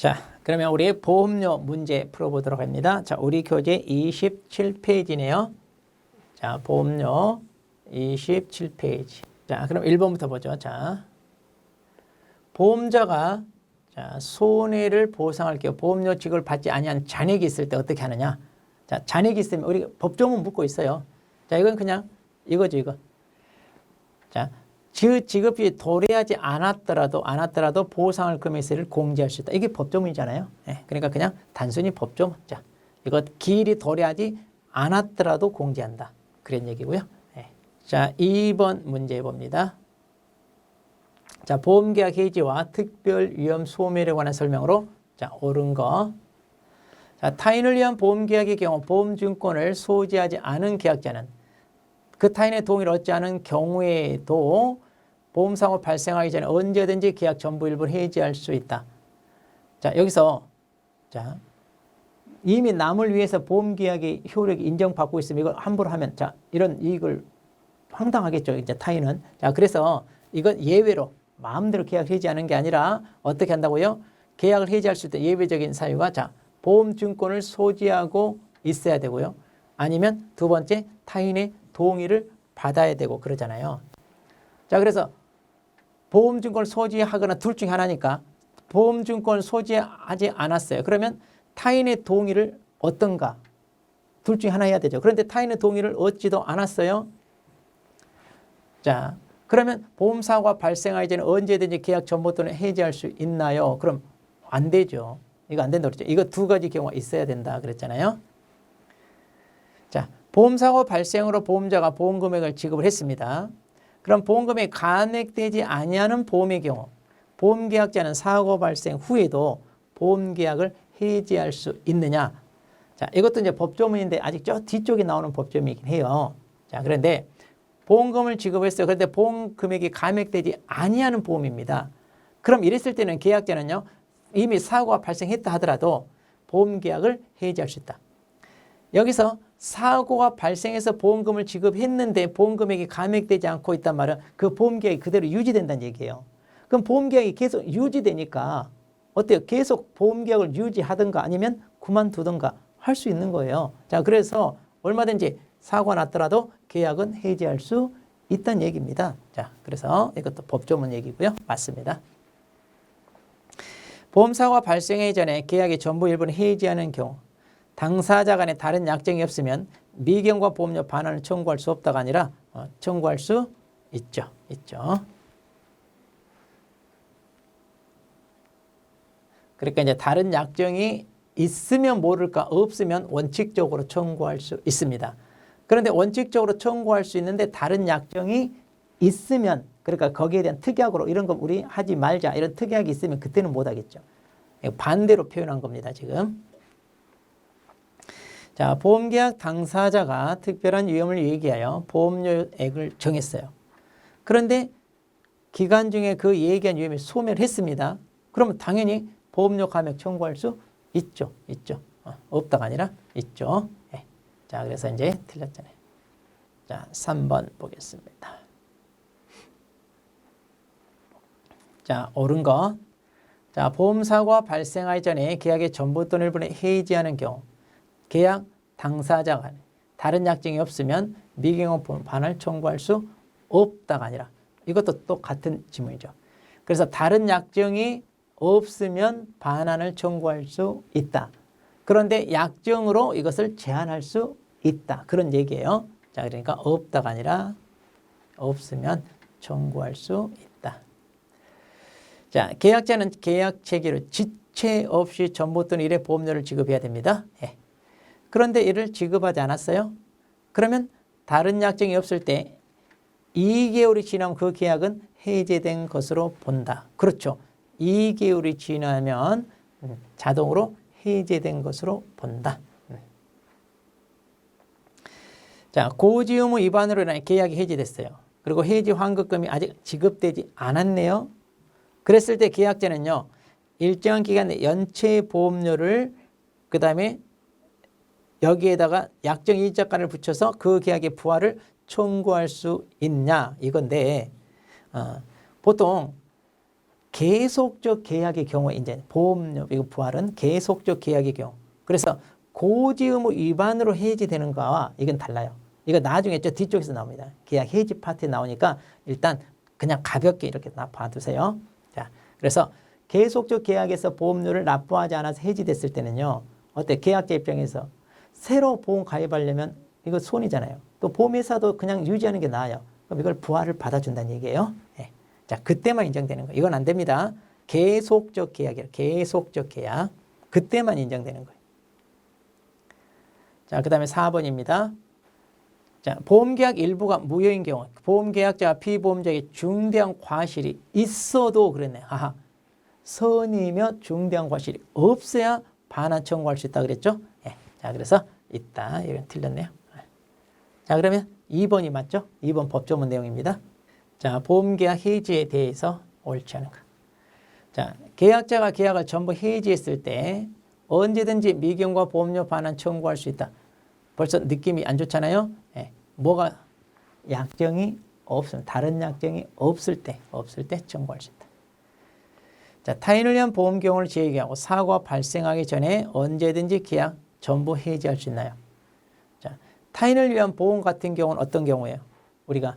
자, 그러면 우리 보험료 문제 풀어보도록 합니다. 자, 우리 교재 27페이지네요. 자, 보험료 27페이지. 자, 그럼 1번부터 보죠. 자, 보험자가 자, 손해를 보상할게요. 보험료 지급을 받지 아니한 잔액이 있을 때 어떻게 하느냐? 자, 잔액이 있으면 우리 법조문 묻고 있어요. 자, 이건 그냥 이거죠, 이거. 자, 지급이 도래하지 않았더라도 보상할 금액을 공제할 수 있다. 이게 법조문이잖아요. 네, 그러니까 그냥 단순히 법조문. 자, 이거 기일이 도래하지 않았더라도 공제한다. 그런 얘기고요. 네. 자, 2번 문제 봅니다. 자, 보험계약 해지와 특별위험 소멸에 관한 설명으로 자, 옳은 거. 자, 타인을 위한 보험계약의 경우 보험증권을 소지하지 않은 계약자는 그 타인의 동의를 얻지 않은 경우에도 보험사고 발생하기 전에 언제든지 계약 전부 일부를 해지할 수 있다. 자, 여기서 자, 이미 남을 위해서 보험계약의 효력이 인정받고 있으면 이걸 함부로 하면 자, 이런 이익을 황당하겠죠. 이제 타인은. 자, 그래서 이건 예외로 마음대로 계약 해지하는 게 아니라 어떻게 한다고요? 계약을 해지할 수 있는 예외적인 사유가 자, 보험증권을 소지하고 있어야 되고요. 아니면 두 번째 타인의 동의를 받아야 되고 그러잖아요. 자, 그래서 보험증권을 소지하거나 둘 중에 하나니까 보험증권을 소지하지 않았어요. 그러면 타인의 동의를 얻던가 둘 중에 하나 해야 되죠. 그런데 타인의 동의를 얻지도 않았어요. 자, 그러면 보험사고가 발생하기 전에 언제든지 계약 전부 또는 해지할 수 있나요? 그럼 안 되죠. 이거 안 된다 그랬죠. 이거 두 가지 경우가 있어야 된다 그랬잖아요. 자, 보험사고 발생으로 보험자가 보험금액을 지급을 했습니다. 그럼 보험금액이 감액되지 아니하는 보험의 경우 보험계약자는 사고 발생 후에도 보험계약을 해지할 수 있느냐? 자, 이것도 이제 법조문인데 아직 저 뒤쪽에 나오는 법조문이긴 해요. 자, 그런데 보험금을 지급했어요. 그런데 보험금액이 감액되지 아니하는 보험입니다. 그럼 이랬을 때는 계약자는요, 이미 사고가 발생했다 하더라도 보험계약을 해지할 수 있다. 여기서 사고가 발생해서 보험금을 지급했는데 보험금액이 감액되지 않고 있단 말은 그 보험계약이 그대로 유지된다는 얘기예요. 그럼 보험계약이 계속 유지되니까 어때요? 계속 보험계약을 유지하든가 아니면 그만두든가 할 수 있는 거예요. 자, 그래서 얼마든지 사고가 났더라도 계약은 해지할 수 있다는 얘기입니다. 자, 그래서 이것도 법조문 얘기고요. 맞습니다. 보험사고가 발생하기 전에 계약의 전부 일부는 해지하는 경우 당사자 간에 다른 약정이 없으면 미경과 보험료 반환을 청구할 수 없다가 아니라 청구할 수 있죠. 그러니까 이제 다른 약정이 있으면 모를까 없으면 원칙적으로 청구할 수 있습니다. 그런데 원칙적으로 청구할 수 있는데 다른 약정이 있으면 그러니까 거기에 대한 특약으로 이런 거 우리 하지 말자 이런 특약이 있으면 그때는 못 하겠죠. 반대로 표현한 겁니다. 지금. 자, 보험계약 당사자가 특별한 위험을 얘기하여 보험료액을 정했어요. 그런데 기간 중에 그 얘기한 위험이 소멸했습니다. 그러면 당연히 보험료 감액 청구할 수 있죠. 없다가 아니라 있죠. 네. 자, 그래서 이제 틀렸잖아요. 자, 3번 보겠습니다. 자, 옳은 거. 자, 보험사고가 발생하기 전에 계약의 전부 또는 일부를 해지하는 경우 계약 당사자 간에 다른 약정이 없으면 미경과 반환을 청구할 수 없다가 아니라 이것도 또 같은 지문이죠. 그래서 다른 약정이 없으면 반환을 청구할 수 있다. 그런데 약정으로 이것을 제한할 수 있다. 그런 얘기예요. 자, 그러니까 없다가 아니라 없으면 청구할 수 있다. 자, 계약자는 계약 체계로 지체 없이 전부 또는 일회 보험료를 지급해야 됩니다. 예. 그런데 이를 지급하지 않았어요. 그러면 다른 약정이 없을 때 2개월이 지나면 그 계약은 해제된 것으로 본다. 그렇죠. 2개월이 지나면 자동으로 해제된 것으로 본다. 자, 고지 의무 위반으로 인해 계약이 해지됐어요. 그리고 해지 환급금이 아직 지급되지 않았네요. 그랬을 때 계약자는요, 일정한 기간 내 연체 보험료를 그 다음에 여기에다가 약정 일자가를 붙여서 그 계약의 부활을 청구할 수 있냐 이건데 보통 계속적 계약의 경우에 이제 보험료 이거 부활은 계속적 계약의 경우. 그래서 고지의무 위반으로 해지되는 거와 이건 달라요. 이거 나중에 저 뒤쪽에서 나옵니다. 계약 해지 파트에 나오니까 일단 그냥 가볍게 이렇게 봐두세요. 자, 그래서 계속적 계약에서 보험료를 납부하지 않아서 해지됐을 때는요. 어때? 계약자 입장에서 새로 보험 가입하려면 이거 손이잖아요. 또 보험회사도 그냥 유지하는 게 나아요. 그럼 이걸 부활을 받아준다는 얘기예요. 네. 자, 그때만 인정되는 거예요. 이건 안 됩니다. 계속적 계약이에요. 계속적 계약. 그때만 인정되는 거예요. 자, 그 다음에 4번입니다. 자, 보험계약 일부가 무효인 경우 보험계약자와 피보험자에게 중대한 과실이 있어도 그랬네. 하하. 선이며 중대한 과실이 없어야 반환 청구할 수 있다 그랬죠? 예. 자, 그래서 있다. 이건 틀렸네요. 자, 그러면 2번이 맞죠? 2번 법조문 내용입니다. 자, 보험계약 해지에 대해서 옳지 않은 거. 자, 계약자가 계약을 전부 해지했을 때 언제든지 미경과 보험료 반환 청구할 수 있다. 벌써 느낌이 안 좋잖아요. 예. 뭐가 약정이 없으면 다른 약정이 없을 때 청구할 수 있다. 자, 타인을 위한 보험 경우를 제기하고 사고가 발생하기 전에 언제든지 계약 전부 해지할 수 있나요? 자, 타인을 위한 보험 같은 경우는 어떤 경우예요? 우리가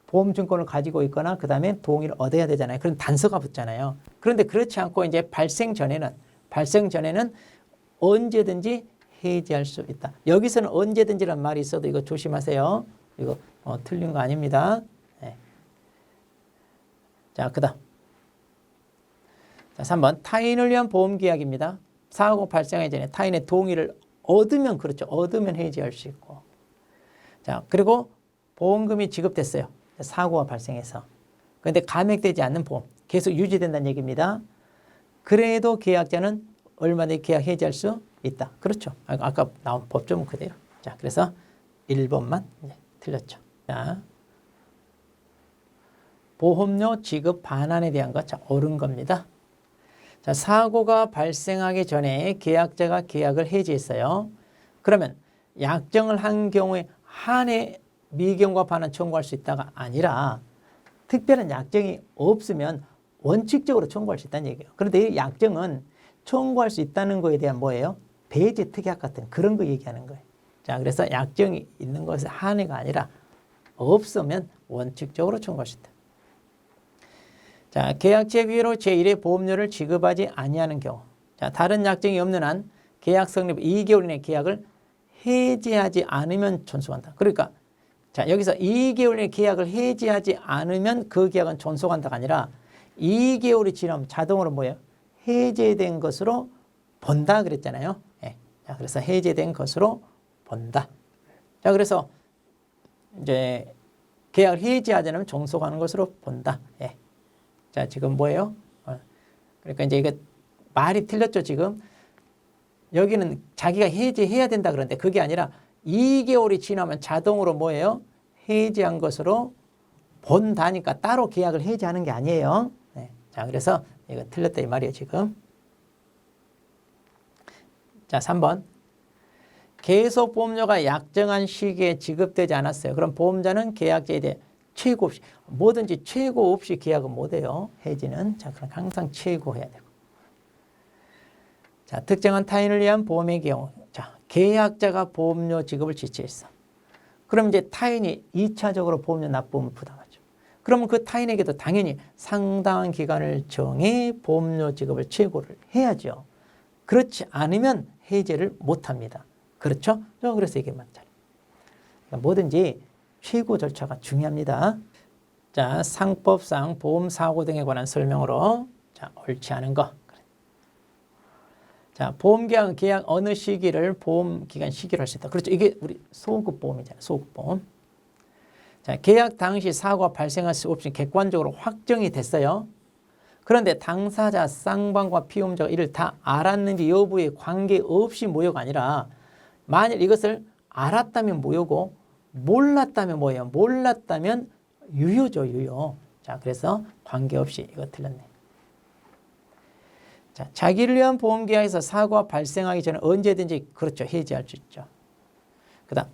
보험증권을 가지고 있거나 그 다음에 동의를 얻어야 되잖아요. 그런 단서가 붙잖아요. 그런데 그렇지 않고 이제 발생 전에는 언제든지 해지할 수 있다. 여기서는 언제든지란 말이 있어도 이거 조심하세요. 이거 틀린 거 아닙니다. 네. 자, 그다음. 자, 3번 타인을 위한 보험계약입니다. 사고 발생하기 전에 타인의 동의를 얻으면 그렇죠. 얻으면 해지할 수 있고. 자, 그리고 보험금이 지급됐어요. 사고가 발생해서. 그런데 감액되지 않는 보험 계속 유지된다는 얘기입니다. 그래도 계약자는 얼마든지 계약 해지할 수 있다. 그렇죠. 아까 나온 법조문 그대로. 자, 그래서 1번만 틀렸죠. 자, 보험료 지급 반환에 대한 것, 자, 옳은 겁니다. 자, 사고가 발생하기 전에 계약자가 계약을 해지했어요. 그러면 약정을 한 경우에 한해 미경과 반환 청구할 수 있다가 아니라 특별한 약정이 없으면 원칙적으로 청구할 수 있다는 얘기예요. 그런데 이 약정은 청구할 수 있다는 거에 대한 뭐예요? 배제 특약 같은 그런 거 얘기하는 거예요. 자, 그래서 약정이 있는 것은 한해가 아니라 없으면 원칙적으로 청구할 수 있다. 자, 계약 체결 후 제1의 보험료를 지급하지 아니하는 경우. 자, 다른 약정이 없는 한 계약 성립 2개월 이내 계약을 해지하지 않으면 존속한다. 그러니까 자, 여기서 2개월 이내 계약을 해지하지 않으면 그 계약은 존속한다가 아니라 2개월이 지나면 자동으로 뭐예요? 해제된 것으로 본다 그랬잖아요. 예. 자, 그래서 해제된 것으로 본다. 자, 그래서 이제 계약을 해지하지 않으면 종속하는 것으로 본다. 예. 자, 지금 뭐예요? 그러니까 이제 이거 말이 틀렸죠, 지금. 여기는 자기가 해지해야 된다 그러는데 그게 아니라 2개월이 지나면 자동으로 뭐예요? 해지한 것으로 본다니까 따로 계약을 해지하는 게 아니에요. 네. 자, 그래서 이거 틀렸다 이 말이에요, 지금. 자, 3번. 계속 보험료가 약정한 시기에 지급되지 않았어요. 그럼 보험자는 계약자에 대해 최고 없이 뭐든지 최고 없이 계약은 못해요. 해지는. 자, 그럼 항상 최고 해야 되고. 자, 특정한 타인을 위한 보험의 경우. 자, 계약자가 보험료 지급을 지시했어. 그럼 이제 타인이 2차적으로 보험료 납부금을 부담하죠. 그러면 그 타인에게도 당연히 상당한 기간을 정해 보험료 지급을 최고를 해야죠. 그렇지 않으면 해제를 못합니다. 그렇죠? 그래서 이게 맞잖아요. 그러니까 뭐든지 최고 절차가 중요합니다. 자, 상법상 보험사고 등에 관한 설명으로 자, 옳지 않은 거. 자, 보험계약 계약 어느 시기를 보험기간 시기로 할 수 있다. 그렇죠. 이게 우리 소급보험이잖아요. 소급보험. 자, 계약 당시 사고가 발생할 수 없이 객관적으로 확정이 됐어요. 그런데 당사자, 쌍방과 피보험자가 이를 다 알았는지 여부에 관계없이 무효가 아니라 만일 이것을 알았다면 무효고 몰랐다면 뭐예요? 몰랐다면 유효죠, 유효. 자, 그래서 관계없이 이거 틀렸네. 자, 자기를 위한 보험계약에서 사고가 발생하기 전에 언제든지 그렇죠. 해지할 수 있죠. 그 다음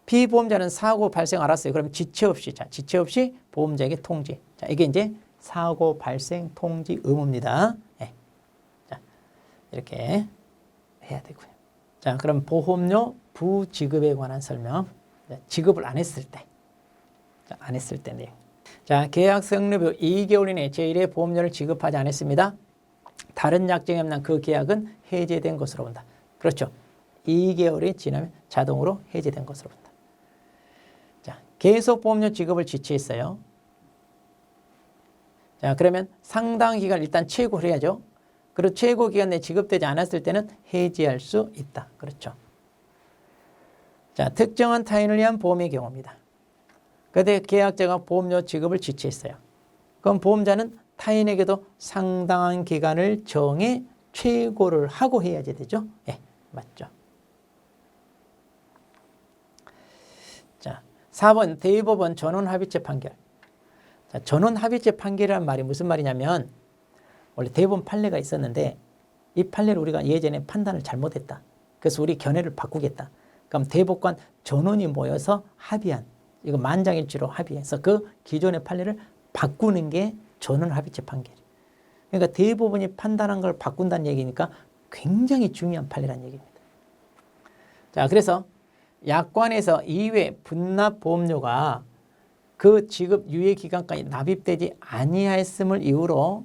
피보험자는 사고 발생 알았어요. 그럼 지체 없이 보험자에게 통지. 자, 이게 이제 사고 발생 통지 의무입니다. 네. 자, 이렇게 해야 되고요. 자, 그럼 보험료 부지급에 관한 설명. 지급을 안 했을 때. 자, 안 했을 때 내용. 자, 계약 성립 후 2개월 이내에 제1회 보험료를 지급하지 않았습니다. 다른 약정이 없는 그 계약은 해제된 것으로 본다. 그렇죠. 2개월이 지나면 자동으로 해제된 것으로 본다. 자, 계속 보험료 지급을 지체했어요. 자, 그러면 상당 기간 일단 최고를 해야죠. 그리고 최고 기간 내에 지급되지 않았을 때는 해지할 수 있다. 그렇죠. 자, 특정한 타인을 위한 보험의 경우입니다. 그때 계약자가 보험료 지급을 지체했어요. 그럼 보험자는 타인에게도 상당한 기간을 정해 최고를 하고 해야지 되죠. 예, 맞죠. 자, 4번 대법원 전원합의체 판결. 자, 전원합의체 판결이라는 말이 무슨 말이냐면 원래 대법원 판례가 있었는데 이 판례를 우리가 예전에 판단을 잘못했다. 그래서 우리 견해를 바꾸겠다. 그럼 대법관 전원이 모여서 합의한 이거 만장일치로 합의해서 그 기존의 판례를 바꾸는 게 전원합의체 판결. 그러니까 대법원이 판단한 걸 바꾼다는 얘기니까 굉장히 중요한 판례라는 얘기입니다. 자, 그래서 약관에서 2회 분납 보험료가 그 지급 유예 기간까지 납입되지 아니하였음을 이유로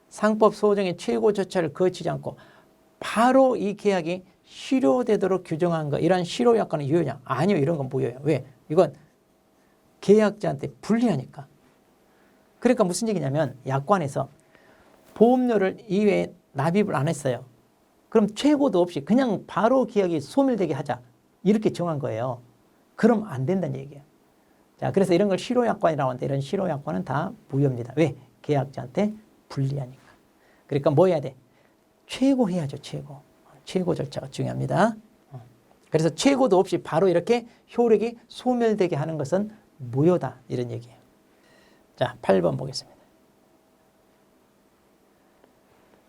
상법 소정의 최고 절차를 거치지 않고 바로 이 계약이 실효되도록 규정한 거. 이런 실효 약관은 유효냐? 아니요. 이런 건 무효예요. 왜? 이건 계약자한테 불리하니까. 그러니까 무슨 얘기냐면 약관에서 보험료를 2회에 납입을 안 했어요. 그럼 최고도 없이 그냥 바로 계약이 소멸되게 하자. 이렇게 정한 거예요. 그럼 안 된다는 얘기예요. 자, 그래서 이런 걸 실효약관이라고 하는데 이런 실효약관은 다 무효입니다. 왜? 계약자한테 불리하니까. 그러니까 뭐 해야 돼? 최고 해야죠. 최고. 최고 절차가 중요합니다. 그래서 최고도 없이 바로 이렇게 효력이 소멸되게 하는 것은 무효다. 이런 얘기예요. 자, 8번 보겠습니다.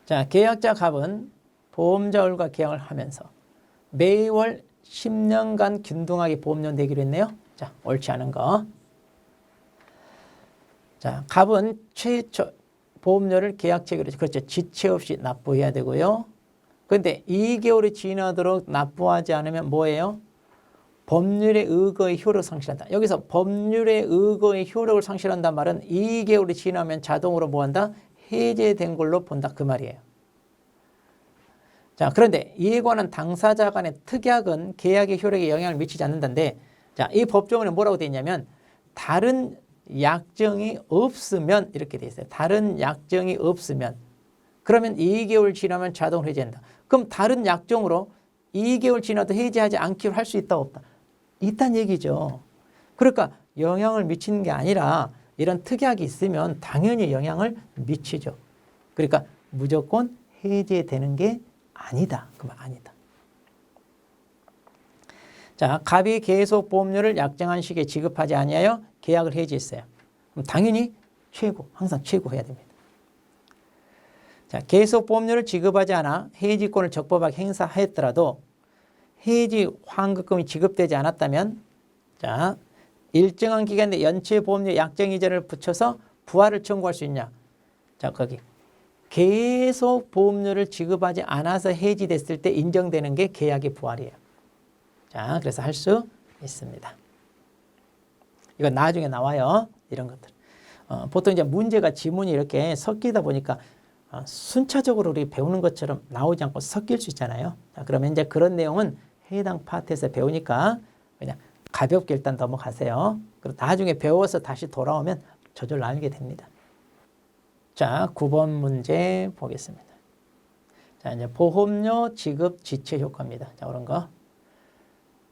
자, 계약자 갑은 보험자율과 계약을 하면서 매월 10년간 균등하게 보험료 내기로 했네요. 자, 옳지 않은 거. 자, 갑은 최초 보험료를 계약 체결로 그렇죠. 지체 없이 납부해야 되고요. 그런데 2개월이 지나도록 납부하지 않으면 뭐예요? 법률에 의거의 효력을 상실한다. 여기서 법률에 의거의 효력을 상실한다는 말은 2개월이 지나면 자동으로 뭐한다? 해제된 걸로 본다. 그 말이에요. 자, 그런데 이에 관한 당사자 간의 특약은 계약의 효력에 영향을 미치지 않는다는데, 자, 이 법조문에 뭐라고 되어 있냐면 다른 약정이 없으면 이렇게 되어 있어요. 다른 약정이 없으면. 그러면 2개월 지나면 자동으로 해제한다. 그럼 다른 약정으로 2개월 지나도 해제하지 않기로 할 수 있다 없다? 있다는 얘기죠. 그러니까 영향을 미치는 게 아니라 이런 특약이 있으면 당연히 영향을 미치죠. 그러니까 무조건 해제되는 게 아니다. 그러면 아니다. 자, 갑이 계속 보험료를 약정한 시기에 지급하지 아니하여 계약을 해지했어요. 그럼 당연히 최고, 항상 최고 해야 됩니다. 자, 계속 보험료를 지급하지 않아 해지권을 적법하게 행사했더라도 해지 환급금이 지급되지 않았다면, 자, 일정한 기간 내 연체 보험료 약정 이자를 붙여서 부활을 청구할 수 있냐? 자, 거기 계속 보험료를 지급하지 않아서 해지됐을 때 인정되는 게 계약의 부활이에요. 자, 그래서 할 수 있습니다. 이건 나중에 나와요. 이런 것들. 보통 이제 문제가 지문이 이렇게 섞이다 보니까 순차적으로 우리 배우는 것처럼 나오지 않고 섞일 수 있잖아요. 자, 그러면 이제 그런 내용은 해당 파트에서 배우니까 그냥 가볍게 일단 넘어가세요. 그리고 나중에 배워서 다시 돌아오면 저절로 알게 됩니다. 자, 9번 문제 보겠습니다. 자, 이제 보험료 지급 지체 효과입니다. 자, 그런 거.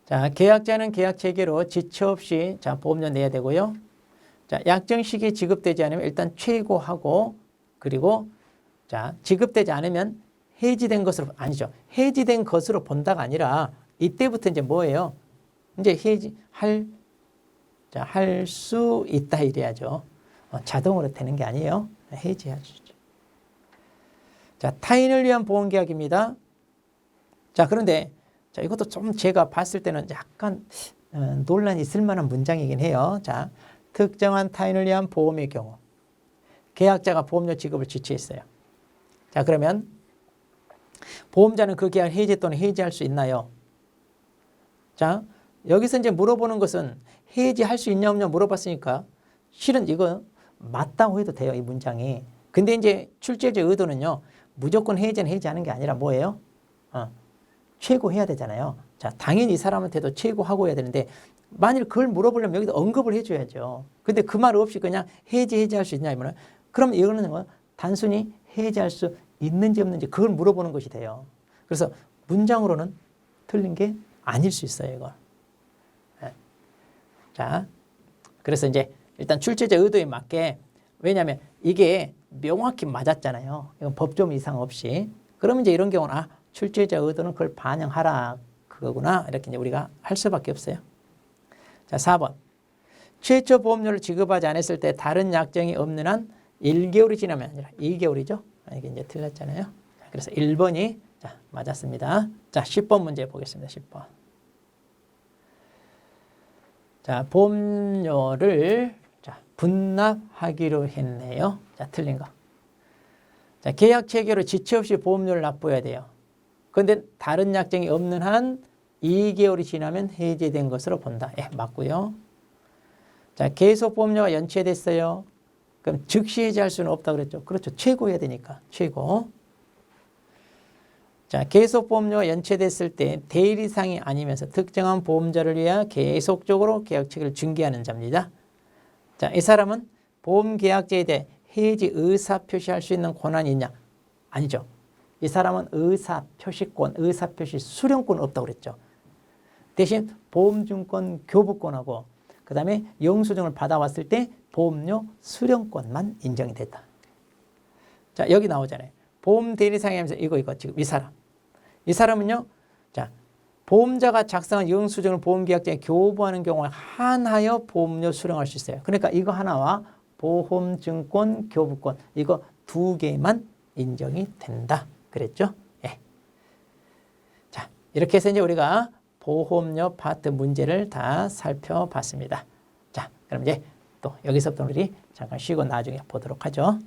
자, 계약자는 계약 체계로 지체 없이 자, 보험료 내야 되고요. 자, 약정 시기에 지급되지 않으면 일단 최고하고, 그리고 자, 지급되지 않으면 해지된 것으로, 아니죠. 해지된 것으로 본다가 아니라 이때부터 이제 뭐예요? 이제 할 수 있다 이래야죠. 자동으로 되는 게 아니에요. 해지할 수 있죠. 자, 타인을 위한 보험계약입니다. 자, 그런데 자, 이것도 좀 제가 봤을 때는 약간 논란이 있을 만한 문장이긴 해요. 자, 특정한 타인을 위한 보험의 경우 계약자가 보험료 지급을 지체했어요. 자, 그러면 보험자는 그 계약을 해지 또는 해지할 수 있나요? 자, 여기서 이제 물어보는 것은 해지할 수 있냐 없냐 물어봤으니까 실은 이거 맞다고 해도 돼요, 이 문장이. 근데 이제 출제자의 의도는요, 무조건 해지는 해지하는 게 아니라 뭐예요? 최고해야 되잖아요. 자, 당연히 이 사람한테도 최고하고 해야 되는데 만일 그걸 물어보려면 여기다 언급을 해줘야죠. 근데 그 말 없이 그냥 해지할 수 있냐 이러면 그럼 이거는 뭐 단순히 해지할 수 있는지 없는지 그걸 물어보는 것이 돼요. 그래서 문장으로는 틀린 게 아닐 수 있어요, 이거. 네. 자, 그래서 이제 일단 출제자 의도에 맞게, 왜냐하면 이게 명확히 맞았잖아요. 이건 법조문 이상 없이. 그러면 이제 이런 경우는 출제자 의도는 그걸 반영하라 그거구나 이렇게 이제 우리가 할 수밖에 없어요. 자, 4번. 최초 보험료를 지급하지 않았을 때 다른 약정이 없는 한 1개월이 지나면 아니라 2개월이죠. 이게 이제 틀렸잖아요. 그래서 1번이 자, 맞았습니다. 자, 10번 문제 보겠습니다. 10번. 자, 보험료를 자, 분납하기로 했네요. 자, 틀린 거. 자, 계약 체결후 지체 없이 보험료를 납부해야 돼요. 그런데 다른 약정이 없는 한 2개월이 지나면 해지된 것으로 본다. 예, 맞고요. 자, 계속 보험료가 연체됐어요. 그럼 즉시 해지할 수는 없다고 그랬죠. 그렇죠. 최고해야 되니까. 최고. 자, 계속 보험료가 연체됐을 때 대리상이 아니면서 특정한 보험자를 위하여 계속적으로 계약 체결을 중개하는 자입니다. 자, 이 사람은 보험계약자에 대해 해지 의사표시할 수 있는 권한이 있냐? 아니죠. 이 사람은 의사표시권, 의사표시 수령권 없다고 그랬죠. 대신 보험증권 교부권하고 그 다음에 영수증을 받아왔을 때 보험료 수령권만 인정이 됐다. 자, 여기 나오잖아요. 보험 대리상에 하면서 이거 지금 이 사람. 이 사람은요, 자, 보험자가 작성한 영수증을 보험계약자에 교부하는 경우에 한하여 보험료 수령할 수 있어요. 그러니까 이거 하나와 보험증권 교부권 이거 두 개만 인정이 된다. 그랬죠? 예. 자, 이렇게 해서 이제 우리가 보험료 파트 문제를 다 살펴봤습니다. 자, 그럼 이제 또 여기서부터 우리 잠깐 쉬고 나중에 보도록 하죠.